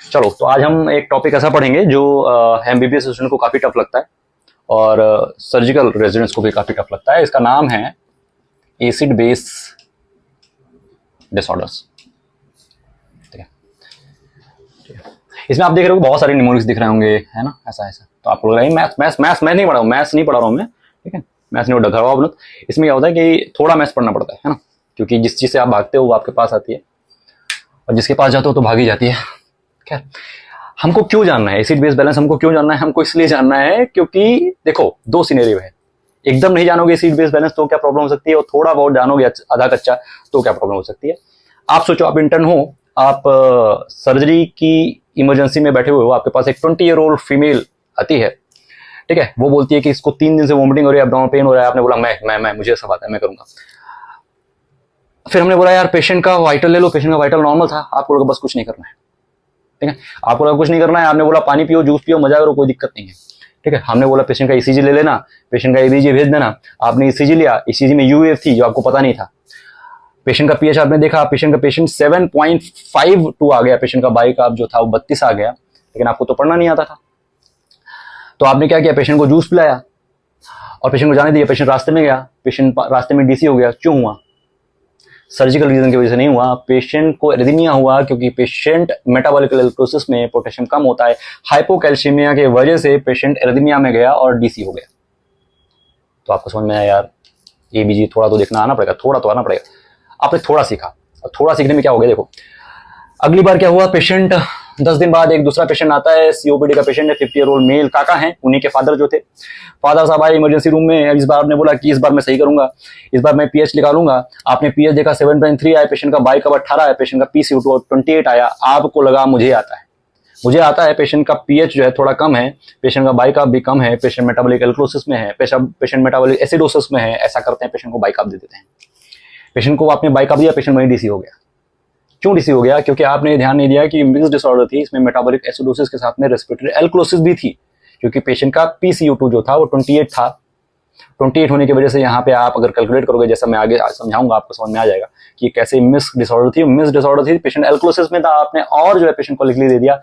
चलो, तो आज हम एक टॉपिक ऐसा पढ़ेंगे जो एमबीबीएस स्टूडेंट को काफ़ी टफ लगता है और सर्जिकल रेजिडेंट्स को भी काफ़ी टफ लगता है। इसका नाम है एसिड बेस डिसऑर्डर्स। ठीक है, ठीक है। इसमें आप देख रहे हो बहुत सारे निमोनिक्स दिख रहे होंगे, है ना, ऐसा ऐसा। तो आपको लग रहा है मैथ्स मैं नहीं पढ़ा हूँ, मैथ्स नहीं पढ़ा रहा हूँ मैं, ठीक है, मैथ्स नहीं पढ़ा रहा हूँ। इसमें क्या होता है कि थोड़ा मैथ्स पढ़ना पड़ता है ना, क्योंकि जिस चीज़ से आप भागते हो वो आपके पास आती है और जिसके पास जाते हो तो भागी जाती है। क्या हमको क्यों जानना है एसिड बेस बैलेंस? हमको क्यों जानना है? हमको इसलिए जानना है क्योंकि देखो, दो सिनेरियो है। एकदम नहीं जानोगे एसिड बेस बैलेंस तो क्या प्रॉब्लम हो सकती है, और थोड़ा बहुत जानोगे आधा कच्चा तो क्या प्रॉब्लम हो सकती है। आप सोचो, आप इंटर्न हो, आप सर्जरी की इमरजेंसी में बैठे हुए हो, आपके पास एक 20 ईयर ओल्ड फीमेल आती है, ठीक है, वो बोलती है कि इसको 3 दिन से वॉमिटिंग हो रही है, एब्डोमेनल पेन हो रहा है। आपने बोला मैं मुझे सब आता है, मैं करूंगा। फिर हमने बोला यार पेशेंट का वाइटल ले लो, पेशेंट का वाइटल नॉर्मल था, आपको बस कुछ नहीं करना है, ठीक है, आपको कुछ नहीं करना है। आपने बोला पानी पियो, जूस पियो, मजा करो, कोई दिक्कत नहीं है, ठीक है। हमने बोला पेशेंट का ईसीजी ले लेना, पेशेंट का ईसीजी भेज देना। आपने ईसीजी लिया, ईसीजी में यूएफ थी जो आपको पता नहीं था। पेशेंट का पीएच आपने देखा, पेशेंट 7.52 आ गया, पेशेंट का बाइक आप जो था वो 32 आ गया, लेकिन आपको तो पढ़ना नहीं आता था। तो आपने क्या किया, पेशेंट को जूस पिलाया और पेशेंट को जाने दिया। पेशेंट रास्ते में गया, पेशेंट रास्ते में डीसी हो गया। क्यों हुआ? सर्जिकल रीजन की वजह से नहीं हुआ। पेशेंट को एरिथमिया हुआ क्योंकि पेशेंट मेटाबॉलिक इलेक्ट्रोसिस में पोटेशियम कम होता है। हाइपोकैल्सीमिया के वजह से पेशेंट एरिथमिया में गया और डीसी हो गया। तो आपको समझ में आया यार, एबीजी थोड़ा तो देखना आना पड़ेगा, थोड़ा तो आना पड़ेगा। आपने थोड़ा सीखा, और थोड़ा सीखने में क्या हो गया देखो। अगली बार क्या हुआ, पेशेंट 10 दिन बाद एक दूसरा पेशेंट आता है, सीओपीडी का पेशेंट है, 50 ईयर ओल्ड मेल काका हैं, उन्हीं के फादर जो थे। फादर साहब आए इमरजेंसी रूम में। इस बार आपने बोला कि इस बार मैं सही करूंगा, इस बार मैं पीएच निकालूंगा। आपने पीएच देखा 7.3 आया, पेशेंट का बाई कब 18 है, पेशेंट का पीसीओ2 28 आया। आपको लगा मुझे आता है, पेशेंट का पीएच जो है थोड़ा कम है, पेशेंट का बाइकाप भी कम है, पेशेंट मेटाबॉलिक एल्क्लोसिस में है, पेशेंट मेटाबॉलिक एसिडोसिस में है। ऐसा करते हैं, पेशेंट को बाइकाप दे देते हैं। पेशेंट को आपने बाइकाप दिया, पेशेंट वहीं डीसी हो गया। क्यों डीसी हो गया? क्योंकि आपने ध्यान नहीं दिया कि मिक्स डिसऑर्डर थी, इसमें मेटाबॉलिक एसिडोसिस के साथ में रेस्पिरेटरी एल्क्लोसिस भी थी। क्योंकि पेशेंट का पीसीओ2 जो था वो 28 था। 28 होने की वजह से यहाँ पे आप अगर कैलकुलेट करोगे, जैसा मैं आगे समझाऊंगा, आपको समझ में आ जाएगा कि कैसे मिक्स डिसऑर्डर थी। मिक्स डिसऑर्डर थी, पेशेंट एल्क्लोसिस में था, आपने और जो है पेशेंट को लिखली दे दिया।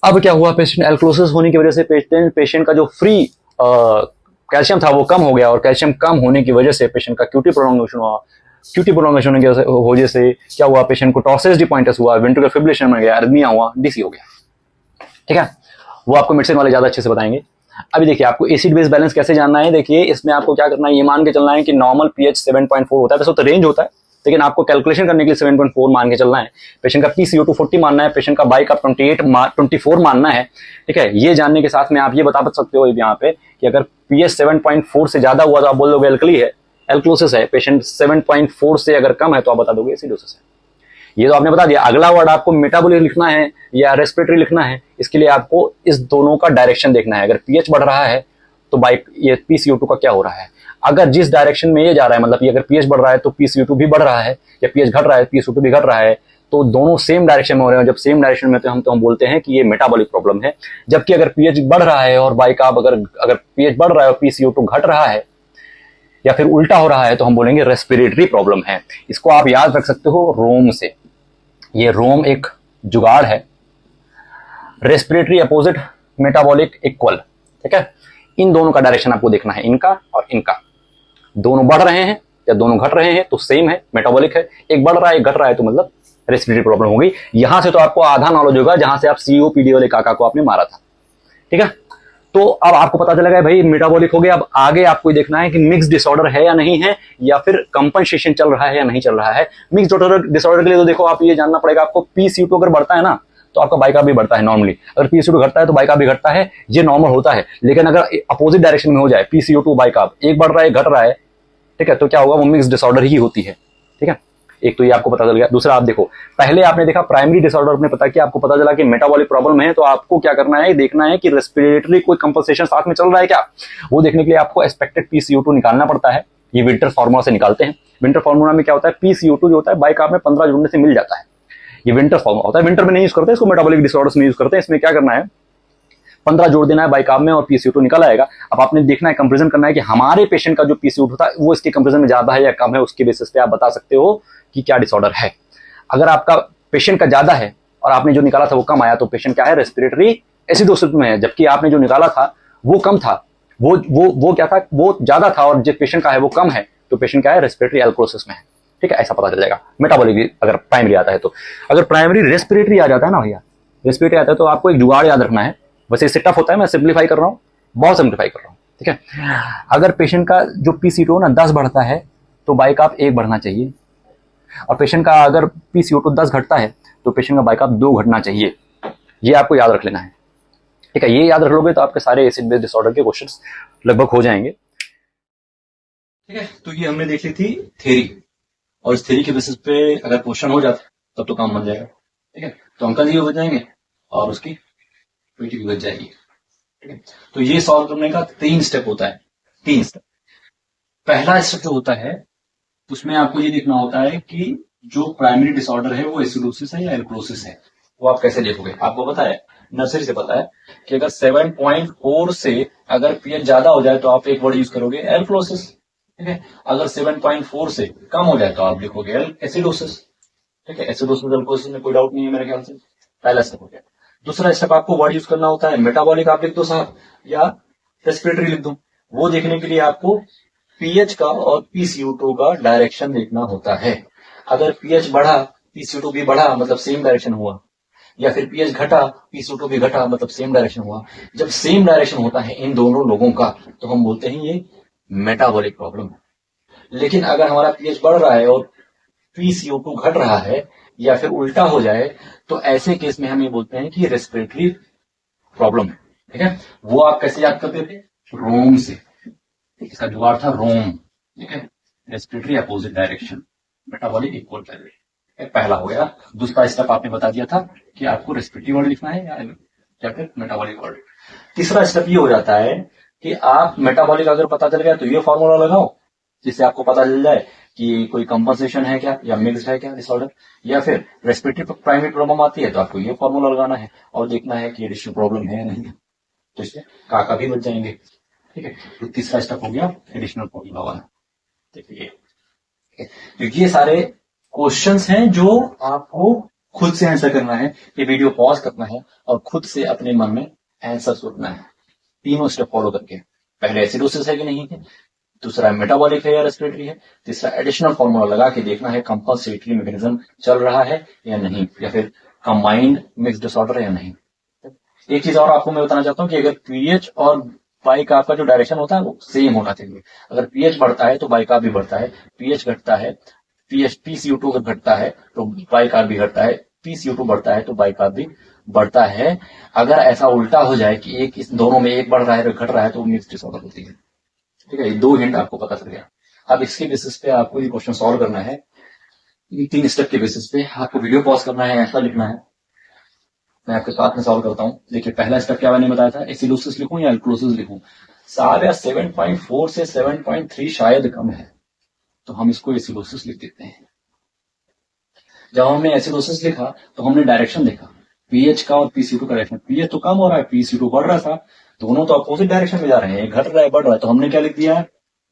अब क्या हुआ, पेशेंट एल्क्लोसिस होने की वजह से पेशेंट का जो फ्री कैल्शियम था वो कम हो गया, और कैल्शियम कम होने की वजह से पेशेंट का क्यूटी प्रोलॉन्गेशन हुआ। क्यूटी प्रोलॉन्गेशन की वजह से क्या हुआ, पेशेंट को टॉर्सिस डिपॉइंटस हुआ, वेंट्रिकुलर फिब्रिलेशन बन गया, एरिथमिया हुआ, डीसी हो गया, ठीक है। वो आपको मेडिसिन वाले ज्यादा अच्छे से बताएंगे। अभी देखिए, आपको एसिड बेस बैलेंस कैसे जानना है। देखिए, इसमें आपको क्या करना है, ये मान के चलना है कि नॉर्मल पीएच 7.4 होता है, वैसे तो रेंज होता है, लेकिन आपको कैलकुलेशन करने के लिए 7.4 मान के चलना है। पेशेंट का पीसीओ2 40 मानना है, पेशेंट का बाई का 24 मानना है, ठीक है। ये जानने के साथ में आप ये बता सकते हो यहाँ पे कि अगर पीएच 7.4 से ज्यादा हुआ तो आप बोल दोगे एल्कली है, एल्क्लोसिस है। पेशेंट 7.4 से अगर कम है तो आप बता दोगे एसिडोसिस है। ये तो आपने बता दिया। अगला वर्ड आपको मेटाबॉलिक लिखना है या रेस्पिरेटरी लिखना है, इसके लिए आपको इस दोनों का डायरेक्शन देखना है। अगर पीएच बढ़ रहा है तो ये पीसीओ2 का क्या हो रहा है। अगर जिस डायरेक्शन में ये जा रहा है, मतलब कि अगर पीएच बढ़ रहा है तो पीसीओ2 भी बढ़ रहा है, या पीएच घट रहा है पीसीओ2 भी घट रहा है, तो दोनों सेम डायरेक्शन में हो रहे हैं। जब सेम डायरेक्शन में तो हम बोलते हैं कि ये मेटाबॉलिक प्रॉब्लम है। जबकि अगर पीएच बढ़ रहा है और बाइकाप अगर पीएच बढ़ रहा है और पीसीओ2 घट रहा है, या फिर उल्टा हो रहा है, तो हम बोलेंगे रेस्पिरेटरी प्रॉब्लम है। इसको आप याद रख सकते हो रोम से। ये रोम एक जुगाड़ है, रेस्पिरेटरी अपोजिट, मेटाबॉलिक इक्वल, ठीक है। इन दोनों का डायरेक्शन आपको देखना है, इनका और इनका। दोनों बढ़ रहे हैं या दोनों घट रहे हैं तो सेम है, मेटाबॉलिक है। एक बढ़ रहा है एक घट रहा है तो मतलब रेस्पिरेटरी प्रॉब्लम हो गई। यहां से तो आपको आधा नॉलेज होगा जहां से आप सीओपीडी वाले काका को आपने मारा था, ठीक है। तो अब आपको पता चलेगा भाई मेटाबॉलिक हो गया। अब आगे आपको देखना है कि मिक्स डिसऑर्डर है या नहीं है, या फिर कंपनसेशन चल रहा है या नहीं चल रहा है। मिक्स डिसऑर्डर के लिए तो देखो, आप ये जानना पड़ेगा आपको, पीसीओ2 अगर बढ़ता है ना तो आपका बाइकाप भी बढ़ता है नॉर्मली। अगर पीसीओ2 घटता है तो बाइकाप भी घटता है, ये नॉर्मल होता है। लेकिन अगर अपोजिट डायरेक्शन में हो जाए, पीसीओ2 बाइकाप एक बढ़ रहा है घट रहा है, ठीक है, तो क्या होगा, वो मिक्स डिसऑर्डर ही होती है, ठीक है। एक तो ये आपको पता चल गया। दूसरा, आप देखो, पहले आपने देखा प्राइमरी डिसऑर्डर में पता किया, आपको पता चला कि मेटाबॉलिक प्रॉब्लम है, तो आपको क्या करना है, देखना है कि रेस्पिरेटरी कोई कंपनसेशन साथ में चल रहा है क्या। वो देखने के लिए आपको एक्सपेक्टेड पीसीओ2 निकालना पड़ता है। ये विंटर फार्मूला से निकालते हैं। विंटर फार्मूला में क्या होता है, पीसीओ2 जो होता है बाइकाप में 15 जुड़ने से मिल जाता है। ये विंटर फार्मूला होता है, विंटर में नहीं यूज करते इसको, मेटाबॉलिक डिसऑर्डर्स में यूज करते हैं। इसमें क्या करना है, 15 जोड़ देना है बाइकाप में और पीसीओ2 निकल आएगा। अब आपने देखना है, कंपेरिजन करना है कि हमारे पेशेंट का जो पीसीओ2 था वो इसके कंपेरिजन में ज्यादा है या कम है। उसके बेसिस पे आप बता सकते हो कि क्या डिसऑर्डर है। अगर आपका पेशेंट का ज्यादा है और आपने जो निकाला था वो कम आया, तो पेशेंट क्या है, रेस्पिरेटरी एसिडोसिस में है। जबकि आपने जो निकाला था वो कम था, वो क्या था, वो ज्यादा था, और जो पेशेंट का है वो कम है, तो पेशेंट क्या है, रेस्पिरेटरी एल्कोसिस में है। ठीक है, ऐसा पता चल जाएगा। मेटाबॉलिक अगर प्राइमरी आता है तो, अगर प्राइमरी रेस्पिरेटरी आ जाता है ना भैया, रेस्पिरेटरी आता है तो आपको एक जुगाड़ याद रखना है। वैसे इससे टफ होता है, मैं सिंप्लीफाई कर रहा हूँ, बहुत सिंप्लीफाई कर रहा हूँ। ठीक है, अगर पेशेंट का जो पीसीओ ना 10 बढ़ता है तो बाइकाप 1 बढ़ना चाहिए, और पेशेंट का अगर पीसीओ 10 घटता है तो पेशेंट का बाइकाप 2 घटना चाहिए। ये आपको याद रख लेना है। ठीक है, ये याद रख लोगे तो आपके सारे एसिड बेस डिसऑर्डर के क्वेश्चंस लगभग हो जाएंगे। ठीक है, तो ये हमने देख ली थी थ्योरी, और इस थ्योरी के बेसिस पे अगर क्वेश्चन हो जाता तब तो काम बन जाएगा। ठीक है, तो अंकल जी बच जाएंगे और उसकी पीटी भी बच जाएगी। ठीक है, तो ये सॉल्व करने का 3 स्टेप होता है, 3 स्टेप। पहला स्टेप जो होता है उसमें आपको ये देखना होता है कि जो प्राइमरी डिसऑर्डर है वो एसिडोसिस है या एल्कोसिस है। वो आप कैसे देखोगे, आपको पता है, नर्सरी से पता है कि अगर 7.4 से अगर पीएच ज्यादा हो जाए तो आप एक वर्ड यूज करोगे एल्कोसिस। ठीक है, अगर 7.4 से कम हो जाए तो आप लिखोगे एसिडोसिस। ठीक है, एसिडोसिस एल्कोसिस में कोई डाउट नहीं है मेरे ख्याल से। पहला स्टेप हो गया। दूसरा स्टेप आपको वर्ड यूज करना होता है, मेटाबॉलिक आप लिख दो साहब, या रेस्पिरेटरी लिख दो। वो देखने के लिए आपको पीएच का और पीसीओ2 का डायरेक्शन देखना होता है। अगर पीएच बढ़ा, पीसीओ2 भी बढ़ा, मतलब सेम डायरेक्शन हुआ, या फिर पीएच घटा, पीसीओ2 भी घटा, मतलब सेम डायरेक्शन हुआ। जब सेम डायरेक्शन होता है इन दोनों लोगों का तो हम बोलते हैं ये मेटाबॉलिक प्रॉब्लम है। लेकिन अगर हमारा पीएच बढ़ रहा है और पीसीओ2 घट रहा है, या फिर उल्टा हो जाए, तो ऐसे केस में हम ये बोलते हैं कि रेस्पिरेटरी प्रॉब्लम है। ठीक है, वो आप कैसे याद करते थे, रोम से। इसका जुगाड़ था रोम। ठीक है, respiratory opposite direction, metabolic equal direction. पहला हो गया। दूसरा स्टेप आपने बता दिया था कि आपको रेस्पिरेटरी वर्ड लिखना है या फिर मेटाबॉलिक वर्ड। तीसरा स्टेप ये हो जाता है कि आप मेटाबॉलिक अगर पता चल गया तो ये फॉर्मूला लगाओ, जिससे आपको पता चल जाए कि कोई कंपनसेशन है क्या या मिक्स्ड है क्या डिसऑर्डर, या फिर रेस्पिरेटरी प्राइमरी प्रॉब्लम आती है तो आपको ये फॉर्मूला लगाना है और देखना है कि एडिशनल प्रॉब्लम है या नहीं। तो इससे काका भी बच जाएंगे। ठीक है, तो तीसरा स्टेप हो गया एडिशनल फॉर्मूला वाला। देखिए, तो ये सारे क्वेश्चंस हैं जो आपको खुद से आंसर करना है। ये वीडियो पॉज करना है और खुद से अपने मन में आंसर सोचना है, तीनों स्टेप फॉलो करके। पहले एसिडोसिस है कि नहीं है, दूसरा मेटाबॉलिक है या रेस्पिरेटरी है, तीसरा एडिशनल फॉर्मूला लगा के देखना है कंपनसेटरी मैकेनिज्म चल रहा है या नहीं, या फिर कंबाइंड मिक्स डिसऑर्डर है या नहीं। एक चीज और आपको मैं बताना चाहता हूँ कि अगर पीएच और बाइक आपका जो डायरेक्शन होता है वो सेम होना चाहिए। अगर पीएच बढ़ता है तो बाइक भी बढ़ता है, पीएच घटता है, पीसीओ2 अगर घटता है तो बाइक भी घटता है, पीसीओ2 बढ़ता है तो बाइक भी बढ़ता है। अगर ऐसा उल्टा हो जाए कि एक इस दोनों में एक बढ़ रहा है और घट रहा है तो मिक्स डिसऑर्डर होती है। ठीक है, ये 2 हिंट आपको पता चल गया। अब इसके बेसिस पे आपको ये क्वेश्चन सॉल्व करना है। 3 स्टेप के बेसिस पे आपको वीडियो पॉज करना है, ऐसा लिखना है। मैं आपके साथ में सॉल्व करता हूं। देखिए, पहला स्टेप क्या मैंने बताया था, एसिडोसिस लिखूं या एल्कोसिस लिखूं। साहब यार 7.4 से 7.3 शायद कम है, तो हम इसको एसिडोसिस लिख देते हैं। जब हमने एसिडोसिस लिखा तो हमने डायरेक्शन देखा, पीएच का और पीसीओ2 का डायरेक्शन। पीएच तो कम हो रहा है, पीसीओ2 बढ़ रहा था, दोनों तो अपोजिट डायरेक्शन में जा रहे हैं, घट रहा है बढ़ रहा है, तो हमने क्या लिख दिया,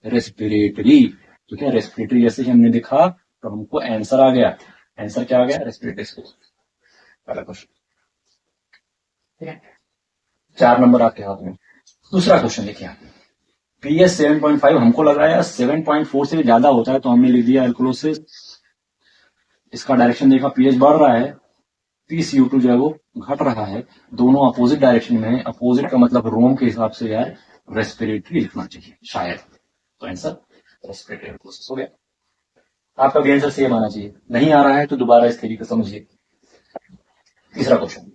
रेस्पिरेटरी। तो क्या रेस्पिरेटरी जैसे ही हमने देखा तो हमको आंसर आ गया। आंसर क्या आ गया, रेस्पिरेटरी। पहला क्वेश्चन। ठीक है, 4 नंबर आपके हाथ में। दूसरा क्वेश्चन देखिए, पीएच 7.5 हमको लग रहा है 7.4 से ज्यादा होता है तो हमने लिख दिया एल्कोलोसिस। इसका डायरेक्शन देखा, पीएच बढ़ रहा है, पीसीओ2 जो है वो घट रहा है, दोनों अपोजिट डायरेक्शन में है। अपोजिट का मतलब रोम के हिसाब से यार रेस्पिरेटरी लिखना चाहिए शायद। तो आंसर रेस्पिरेटरी एल्कोलोसिस हो गया। आपका भी आंसर सेम आना चाहिए, नहीं आ रहा है तो दोबारा इस तरीके से समझिए। तीसरा क्वेश्चन,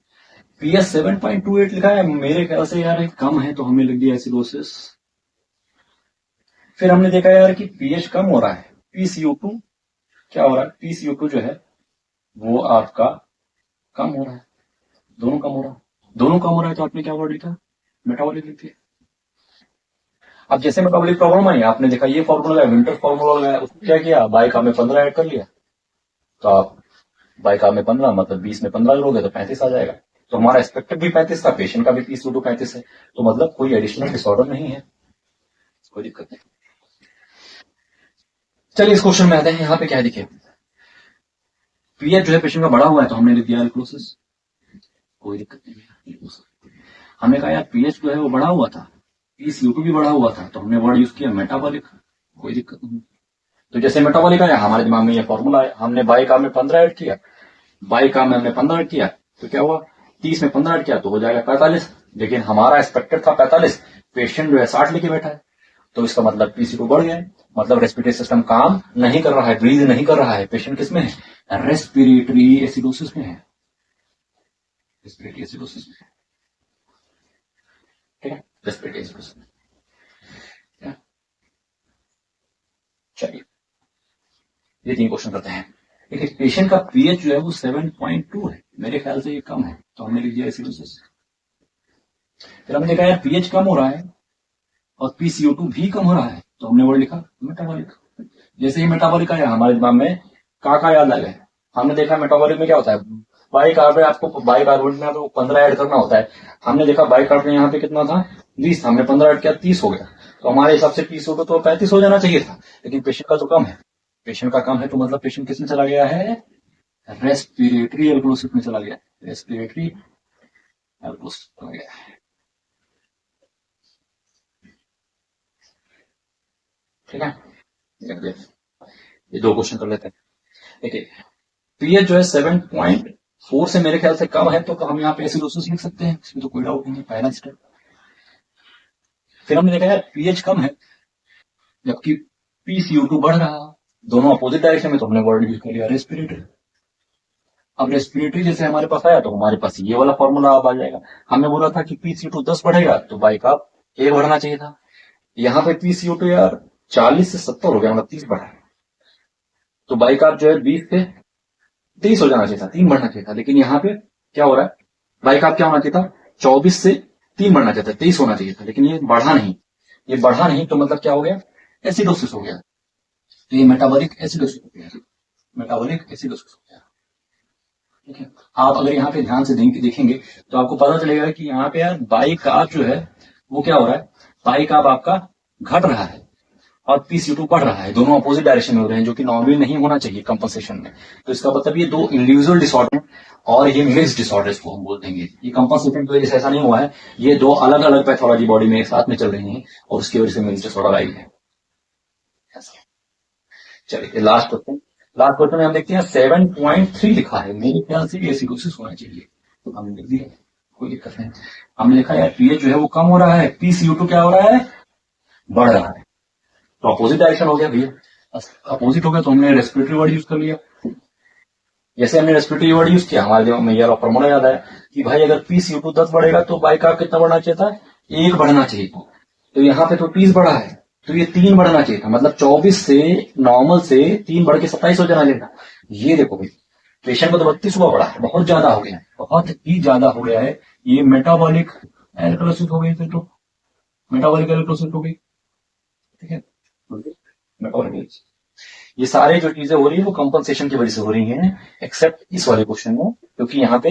पीएच 7.28 लिखा है, मेरे ख्याल से यार कम है तो हमने लिख दिया एसिडोसिस। फिर हमने देखा यार कि पीएच कम हो रहा है, पीसीओ2 क्या हो रहा है, पीसीओ2 जो है वो आपका कम हो रहा है, दोनों कम हो रहा है। दोनों कम हो रहा है तो आपने क्या वर्ड लिखा, मेटाबॉलिक लिख दिया। अब जैसे मेटाबॉलिक प्रॉब्लम आई, आपने देखा ये फॉर्मूला है, विंटर फॉर्मूला लगाया, उसको क्या किया, बाइक में 15 ऐड कर लिया। तो आप बाइक में 15 मतलब 20 में 15 लोगे तो 35 आ जाएगा। तो हमारा एक्सपेक्टेड भी 35 था, पेशेंट का भी पीसीओ2 35 है, तो मतलब कोई एडिशनल डिसऑर्डर नहीं है, कोई दिक्कत नहीं। चलिए इस क्वेश्चन में आते हैं। यहाँ पे क्या है, देखिए पीएच जो है पेशेंट का बढ़ा हुआ है तो हमने लिख दिया एल्कोसिस। कोई दिक्कत नहीं है। हमने कहा यार पीएच जो है वो बढ़ा हुआ था, पीसीओ2 भी बढ़ा हुआ था, तो हमने वर्ड यूज किया मेटाबॉलिक, कोई दिक्कत नहीं। तो जैसे मेटाबॉलिक आया हमारे दिमाग में ये फॉर्मूला आया, हमने बाई काम में 15 ऐड किया, बाई काम में हमने 15 ऐड किया, तो क्या हुआ 30 में 15 ऐड किया तो हो जाएगा 45, लेकिन हमारा एक्सपेक्टेड था 45, पेशेंट जो है 60 लेके बैठा है, तो इसका मतलब पीसीओ2 बढ़ गया है, मतलब रेस्पिरेटरी सिस्टम काम नहीं कर रहा है, ब्रीथ नहीं कर रहा है। पेशेंट किसमें है? रेस्पिरेटरी एसिडोसिस में है, रेस्पिरेटरी एसिडोसिस में, ठीक है, रेस्पिरेटरी एसिडोसिस में। चलिए ये 3 क्वेश्चन करते हैं। देखिए पेशेंट का पीएच जो है वो 7.2 है, मेरे ख्याल से ये कम है, तो हमने लिख दिया एसिडोसिस। फिर हमने देखा यार पीएच कम हो रहा है और पीसीओ2 भी कम हो रहा है, तो हमने वर्ड लिखा मेटाबॉलिक। जैसे ही मेटाबॉलिक आया हमारे दिमाग में का याद आ गया, हमने देखा मेटाबॉलिक में क्या होता है, बाई कार्बोनेट, आपको बाई कार्बोनेट में आपको 15 ऐड करना होता है, हमने देखा बाई कार्बोनेट यहाँ पे कितना था 20, हमने 15 ऐड किया 30 हो गया, तो हमारे हिसाब से पीसीओ2 तो 35 हो जाना चाहिए था, लेकिन पेशेंट का तो कम है, पेशेंट का कम है, तो मतलब पेशेंट किस में चला गया है? रेस्पिरेटरी एल्कोसिस में चला गया, रेस्पिरेटरी एल्कोसिस चला गया। ठीक है, ये 2 क्वेश्चन कर लेते हैं। देखिए पीएच जो है 7.4 से मेरे ख्याल से कम है, तो हम यहाँ पे एसिडोसिस लिख सकते हैं, इसमें तो कोई डाउट नहीं है, पहला स्टेप। फिर हमने देखा यार पीएच कम है जबकि पीसीओ2 बढ़ रहा, दोनों अपोजिट डायरेक्शन में, तो हमने वर्ड यूज कर लिया रेस्पिरेटरी। अब रेस्पिरेटरी जैसे हमारे पास आया तो हमारे पास ये वाला फॉर्मूला अब आ जाएगा। हमने बोला था कि पीसीओ2 10 बढ़ेगा तो बाई का 1 बढ़ना चाहिए था, यहाँ पे पीसीओ2 यार 40 से 70 हो गया, मतलब 30 बढ़ा, तो बाई का जो है 20 से 30 हो जाना चाहिए था, 3 बढ़ना चाहिए था, लेकिन यहाँ पे क्या हो रहा है, बाई का क्या होना चाहिए था 24 से 3 बढ़ना चाहिए था, 23 होना चाहिए था, लेकिन ये बढ़ा नहीं, ये बढ़ा नहीं, तो मतलब क्या हो गया? एसिडोसिस हो गया, तो ये मेटाबॉलिक एसिडोसिस हो गया, मेटाबॉलिक एसिडोसिस हो गया। ठीक है, आप अगर यहाँ पे ध्यान से देखेंगे तो आपको पता चलेगा कि यहाँ पे यार बाई कार्ब जो है वो क्या हो रहा है, बाई कार्ब आपका घट रहा है और पीसीओ2 बढ़ रहा है, दोनों अपोजिट डायरेक्शन में हो रहे हैं, जो कि नॉर्मली नहीं होना चाहिए कंपनसेशन में। तो इसका मतलब ये 2 इंडिविजुअल डिसऑर्डर और ये मिक्स्ड डिसऑर्डर्स को हम बोल देंगे। ये कंपनसेशन की वजह से ऐसा नहीं हुआ है, ये 2 अलग अलग पैथोलॉजी बॉडी में एक साथ में चल रही है और उसकी वजह से मिक्स्ड डिसऑर्डर आई है। चलिए लास्ट क्वेश्चन में हम देखते हैं 7.3 लिखा है, मेरे ख्याल से एसिडोसिस होना चाहिए, तो हमने लिख दिया, कोई दिक्कत नहीं। हमने देखा यार पीएच जो है वो कम हो रहा है, पीसीओ2 क्या हो रहा है? बढ़ रहा है, तो अपोजिट डायरेक्शन हो गया भैया, अपोजिट हो गया तो हमने रेस्पिरेटरी वर्ड यूज कर लिया। जैसे हमने रेस्पिरेटरी वर्ड यूज किया हमारे दिमाग में यह फॉर्मूला याद आया कि भाई अगर पीसीओ2 10 बढ़ेगा तो बाई का कितना बढ़ना चाहिए था? 1 बढ़ना चाहिए था, तो यहाँ पे तो 30 बढ़ा है, तो ये 3 बढ़ना चाहिए था, मतलब 24 से नॉर्मल से 3 बढ़ के 27 हो जाना चाहिए था। ये देखो भाई पेशेंट को तो 32 हुआ बढ़ा है, बहुत ज्यादा हो गया है, बहुत ही ज्यादा हो गया है, ये मेटाबॉलिक एल्कोसिस हो गई, तो मेटाबॉलिक एल्कोसिस हो गई। ठीक है, मेटाबॉलिक, ये सारे जो चीजें हो रही है वो कंपनसेशन की वजह से हो रही हैं, एक्सेप्ट इस वाले क्वेश्चन में, क्योंकि यहाँ पे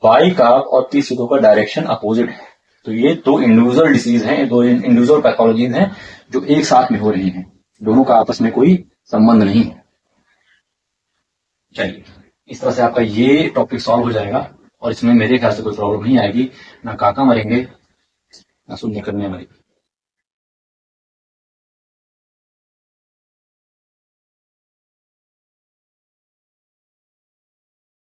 बाई कार्ब और पीसीओ2 का डायरेक्शन अपोजिट है, तो ये 2 इंडिविजुअल डिसीज हैं, 2 इंडिविजुअल पैथोलॉजीज हैं जो एक साथ में हो रही हैं, दोनों का आपस में कोई संबंध नहीं है। चलिए इस तरह से आपका ये टॉपिक सॉल्व हो जाएगा और इसमें मेरे ख्याल से कोई प्रॉब्लम नहीं आएगी, ना काका मरेंगे ना सुनने करने वाले।